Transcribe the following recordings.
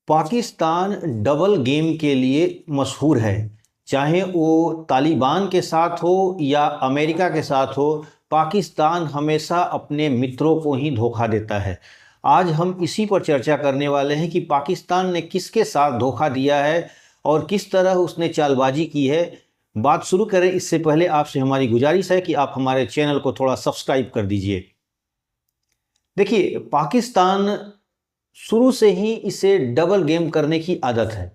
Pakistan double game के लिए मशहूर है। चाहे वो तालिबान के साथ हो या अमेरिका के साथ हो, पाकिस्तान हमेशा अपने मित्रों को ही धोखा देता है। आज हम इसी पर चर्चा करने वाले हैं कि पाकिस्तान ने किसके साथ धोखा दिया है और किस तरह उसने चालबाजी की है। बात शुरू करें इससे पहले आपसे हमारी गुजारिश है कि आप हमारे चैनल को थोड़ा सब्सक्राइब कर दीजिए। देखिए, पाकिस्तान शुरू से ही इसे डबल गेम करने की आदत है।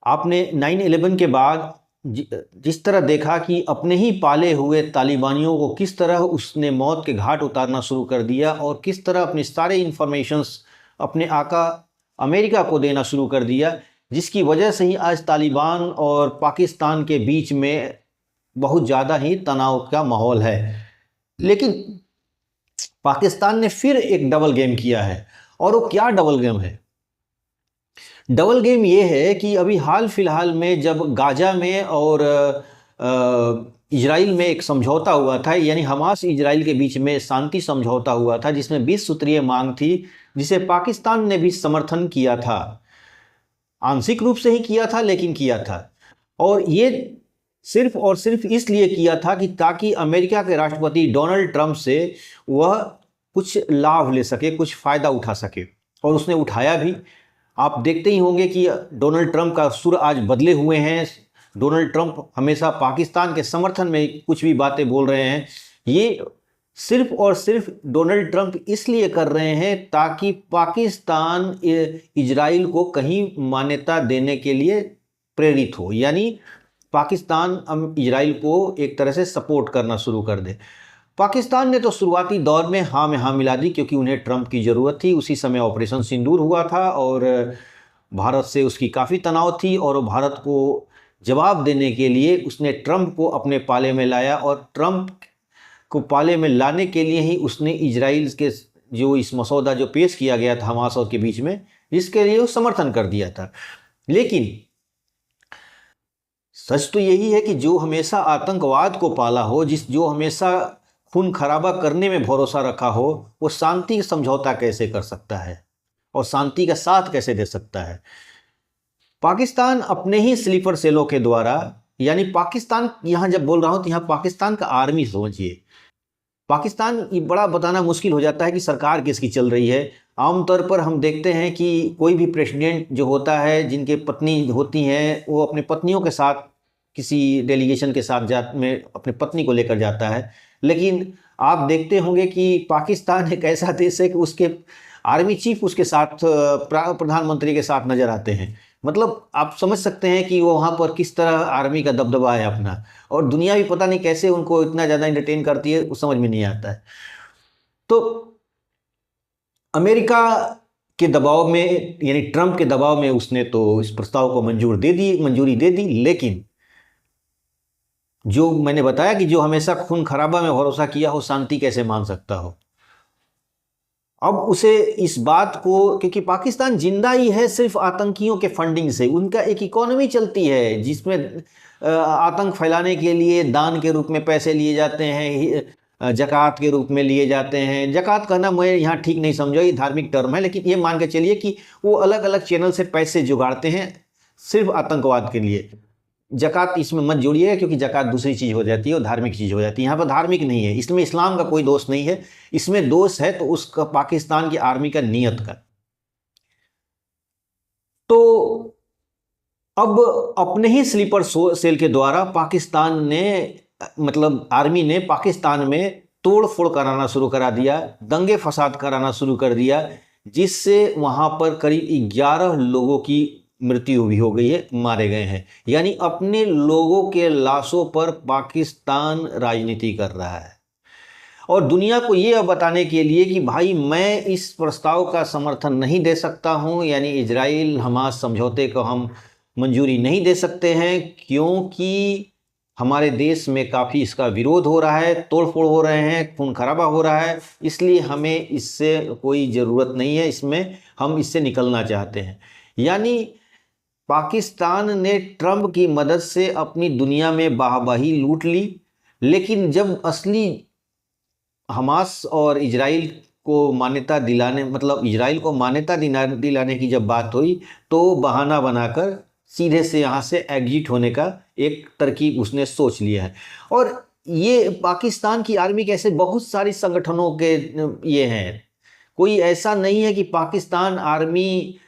आपने 9/11 के बाद जिस तरह देखा कि अपने ही पाले हुए तालिबानियों को किस तरह उसने मौत के घाट उतारना शुरू कर दिया और किस तरह अपने सारे इंफॉर्मेशंस अपने आका अमेरिका को देना शुरू कर दिया, जिसकी वजह से ही आज तालिबान और पाकिस्तान के बीच में बहुत ज़्यादा ही तनाव का माहौल है। लेकिन पाकिस्तान ने फिर एक डबल गेम किया है, और वो क्या डबल गेम है? डबल गेम ये है कि अभी हाल फिलहाल में जब गाजा में और इजराइल में एक समझौता हुआ था, यानी हमास इजराइल के बीच में शांति समझौता हुआ था, जिसमें 20 सूत्रीय मांग थी, जिसे पाकिस्तान ने भी समर्थन किया था। आंशिक रूप से ही किया था, लेकिन किया था। और ये सिर्फ और सिर्फ इसलिए किया था कि ताकि अमेरिका के राष्ट्रपति डोनाल्ड ट्रंप से वह कुछ लाभ ले सके, कुछ फ़ायदा उठा सके, और उसने उठाया भी। आप देखते ही होंगे कि डोनाल्ड ट्रंप का सुर आज बदले हुए हैं। डोनाल्ड ट्रंप हमेशा पाकिस्तान के समर्थन में कुछ भी बातें बोल रहे हैं। ये सिर्फ और सिर्फ डोनाल्ड ट्रंप इसलिए कर रहे हैं ताकि पाकिस्तान इजराइल को कहीं मान्यता देने के लिए प्रेरित हो, यानी पाकिस्तान इजराइल को एक तरह से सपोर्ट करना शुरू कर दे। पाकिस्तान ने तो शुरुआती दौर में हाँ में हाँ मिला दी, क्योंकि उन्हें ट्रंप की ज़रूरत थी। उसी समय ऑपरेशन सिंदूर हुआ था और भारत से उसकी काफ़ी तनाव थी, और भारत को जवाब देने के लिए उसने ट्रंप को अपने पाले में लाया, और ट्रंप को पाले में लाने के लिए ही उसने इजराइल के जो इस मसौदा जो पेश किया गया था हमास और के बीच में, जिसके लिए वो समर्थन कर दिया था। लेकिन सच तो यही है कि जो हमेशा आतंकवाद को पाला हो, जो हमेशा खून खराबा करने में भरोसा रखा हो, वो शांति समझौता कैसे कर सकता है और शांति का साथ कैसे दे सकता है? पाकिस्तान अपने ही स्लीपर सेलों के द्वारा, यानी पाकिस्तान, यहाँ जब बोल रहा हूँ तो यहाँ पाकिस्तान का आर्मी समझिए। पाकिस्तान, ये बड़ा बताना मुश्किल हो जाता है कि सरकार किसकी चल रही है। आमतौर पर हम देखते हैं कि कोई भी प्रेसिडेंट जो होता है, जिनके पत्नी होती हैं, वो अपने पत्नियों के साथ किसी डेलीगेशन के साथ में अपनी पत्नी को लेकर जाता है। लेकिन आप देखते होंगे कि पाकिस्तान एक ऐसा देश है कि उसके आर्मी चीफ उसके साथ प्रधानमंत्री के साथ नज़र आते हैं। मतलब आप समझ सकते हैं कि वो वहाँ पर किस तरह आर्मी का दबदबा है अपना, और दुनिया भी पता नहीं कैसे उनको इतना ज़्यादा एंटरटेन करती है, वो समझ में नहीं आता है। तो अमेरिका के दबाव में, यानी ट्रंप के दबाव में, उसने तो इस प्रस्ताव को मंजूरी दे दी। लेकिन जो मैंने बताया कि जो हमेशा खून खराबा में भरोसा किया हो, शांति कैसे मान सकता हो? अब उसे इस बात को, क्योंकि पाकिस्तान जिंदा ही है सिर्फ आतंकियों के फंडिंग से। उनका एक इकोनॉमी चलती है जिसमें आतंक फैलाने के लिए दान के रूप में पैसे लिए जाते हैं, जक़ात के रूप में लिए जाते हैं। जक़ात कहना मैं यहाँ ठीक नहीं समझा, ये धार्मिक टर्म है, लेकिन ये मान के चलिए कि वो अलग अलग चैनल से पैसे जुगाड़ते हैं सिर्फ आतंकवाद के लिए। जक़ात इसमें मत जोड़िएगा, क्योंकि जक़ात दूसरी चीज़ हो जाती है और धार्मिक चीज़ हो जाती है। यहाँ पर धार्मिक नहीं है, इसमें इस्लाम का कोई दोष नहीं है। इसमें दोष है तो उसका पाकिस्तान की आर्मी का नियत का। तो अब अपने ही स्लीपर सेल के द्वारा पाकिस्तान ने, मतलब आर्मी ने पाकिस्तान में तोड़ फोड़ कराना शुरू करा दिया, दंगे फसाद कराना शुरू कर दिया, जिससे वहाँ पर करीब 11 लोगों की मृत्यु भी हो गई है, मारे गए हैं। यानी अपने लोगों के लाशों पर पाकिस्तान राजनीति कर रहा है, और दुनिया को ये बताने के लिए कि भाई मैं इस प्रस्ताव का समर्थन नहीं दे सकता हूँ, यानी इजराइल हमास समझौते को हम मंजूरी नहीं दे सकते हैं, क्योंकि हमारे देश में काफ़ी इसका विरोध हो रहा है, तोड़फोड़ हो रहे हैं, खून खराबा हो रहा है, इसलिए हमें इससे कोई ज़रूरत नहीं है, इसमें हम इससे निकलना चाहते हैं। यानी पाकिस्तान ने ट्रंप की मदद से अपनी दुनिया में वाहवाही लूट ली। लेकिन जब असली हमास और इजराइल को मान्यता दिलाने, मतलब इजराइल को मान्यता दिलाने की जब बात हुई तो बहाना बनाकर सीधे से यहाँ से एग्जिट होने का एक तरकीब उसने सोच लिया है। और ये पाकिस्तान की आर्मी के ऐसे बहुत सारी संगठनों के ये हैं, कोई ऐसा नहीं है कि पाकिस्तान आर्मी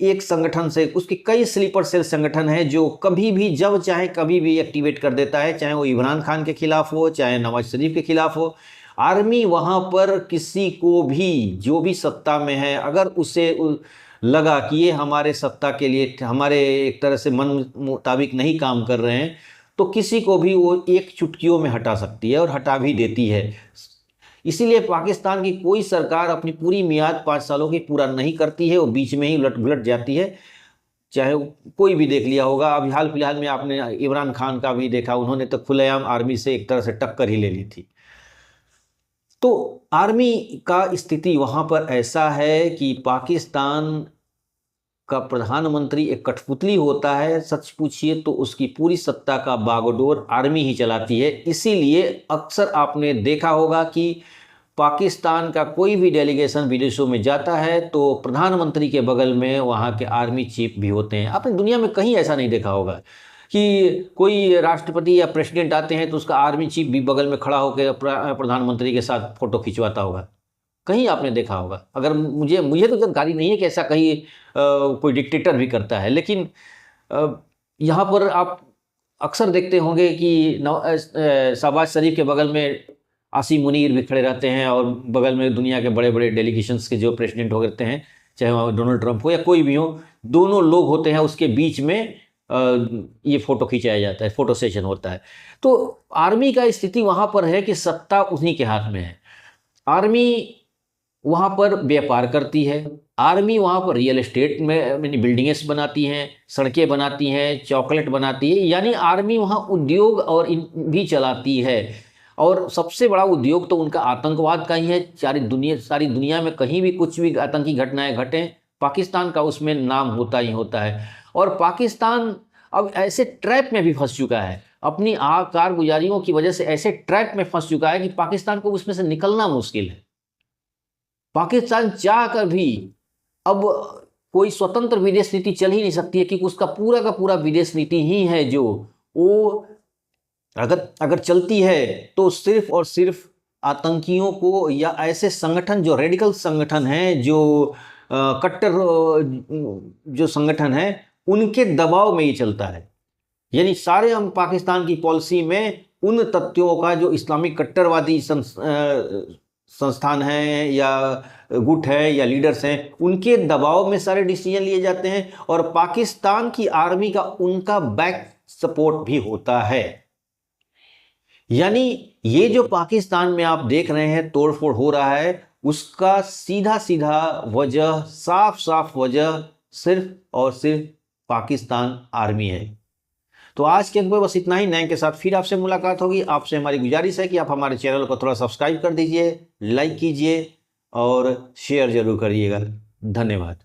एक संगठन से, उसके कई स्लीपर सेल संगठन हैं जो कभी भी जब चाहे कभी भी एक्टिवेट कर देता है, चाहे वो इमरान खान के खिलाफ हो, चाहे नवाज शरीफ के खिलाफ हो। आर्मी वहाँ पर किसी को भी, जो भी सत्ता में है, अगर उसे लगा कि ये हमारे सत्ता के लिए, हमारे एक तरह से मन मुताबिक नहीं काम कर रहे हैं, तो किसी को भी वो एक चुटकियों में हटा सकती है और हटा भी देती है। इसीलिए पाकिस्तान की कोई सरकार अपनी पूरी मियाद 5 सालों की पूरा नहीं करती है, वो बीच में ही उलट जाती है। चाहे कोई भी देख लिया होगा, अभी हाल फिलहाल में आपने इमरान खान का भी देखा, उन्होंने तो खुलेआम आर्मी से एक तरह से टक्कर ही ले ली थी। तो आर्मी का स्थिति वहाँ पर ऐसा है कि पाकिस्तान का प्रधानमंत्री एक कठपुतली होता है, सच पूछिए तो उसकी पूरी सत्ता का बागडोर आर्मी ही चलाती है। इसीलिए अक्सर आपने देखा होगा कि पाकिस्तान का कोई भी डेलीगेशन विदेशों में जाता है तो प्रधानमंत्री के बगल में वहाँ के आर्मी चीफ भी होते हैं। आपने दुनिया में कहीं ऐसा नहीं देखा होगा कि कोई राष्ट्रपति या प्रेसिडेंट आते हैं तो उसका आर्मी चीफ भी बगल में खड़ा होकर प्रधानमंत्री के साथ फोटो खिंचवाता होगा, कहीं आपने देखा होगा। अगर मुझे तो जानकारी नहीं है कि ऐसा कहीं कोई डिक्टेटर भी करता है, लेकिन यहाँ पर आप अक्सर देखते होंगे कि शहबाज शरीफ के बगल में आसिम मुनीर भी खड़े रहते हैं और बगल में दुनिया के बड़े बड़े डेलीगेशंस के जो प्रेसिडेंट होते हैं, चाहे वह डोनाल्ड ट्रंप हो या कोई भी हो, दोनों लोग होते हैं, उसके बीच में ये फ़ोटो खिंचाया जाता है, फ़ोटो सेशन होता है। तो आर्मी का स्थिति वहाँ पर है कि सत्ता उन्हीं के हाथ में है। आर्मी वहाँ पर व्यापार करती है, आर्मी वहाँ पर रियल एस्टेट में बिल्डिंग्स बनाती हैं, सड़कें बनाती हैं, चॉकलेट बनाती है, यानी आर्मी वहाँ उद्योग और भी चलाती है। और सबसे बड़ा उद्योग तो उनका आतंकवाद का ही है। सारी दुनिया में कहीं भी कुछ भी आतंकी घटनाएं घटें, पाकिस्तान का उसमें नाम होता ही होता है। और पाकिस्तान अब ऐसे ट्रैप में भी फंस चुका है, अपनी कारगुजारियों की वजह से ऐसे ट्रैप में फंस चुका है कि पाकिस्तान को उसमें से निकलना मुश्किल है। पाकिस्तान चाह कर भी अब कोई स्वतंत्र विदेश नीति चल ही नहीं सकती है, क्योंकि उसका पूरा का पूरा विदेश नीति ही है जो वो अगर चलती है तो सिर्फ और सिर्फ आतंकियों को या ऐसे संगठन जो रेडिकल संगठन हैं, जो कट्टर जो संगठन हैं, उनके दबाव में ही चलता है। यानी सारे हम पाकिस्तान की पॉलिसी में उन तथ्यों का, जो इस्लामिक कट्टरवादी संस्थान हैं या गुट है या लीडर्स हैं, उनके दबाव में सारे डिसीजन लिए जाते हैं और पाकिस्तान की आर्मी का उनका बैक सपोर्ट भी होता है। यानी ये जो पाकिस्तान में आप देख रहे हैं तोड़फोड़ हो रहा है, उसका सीधा सीधा वजह, साफ साफ वजह सिर्फ और सिर्फ पाकिस्तान आर्मी है। तो आज के अंक में बस इतना ही। नए के साथ फिर आपसे मुलाकात होगी। आपसे हमारी गुजारिश है कि आप हमारे चैनल को थोड़ा सब्सक्राइब कर दीजिए, लाइक कीजिए और शेयर जरूर करिएगा। धन्यवाद।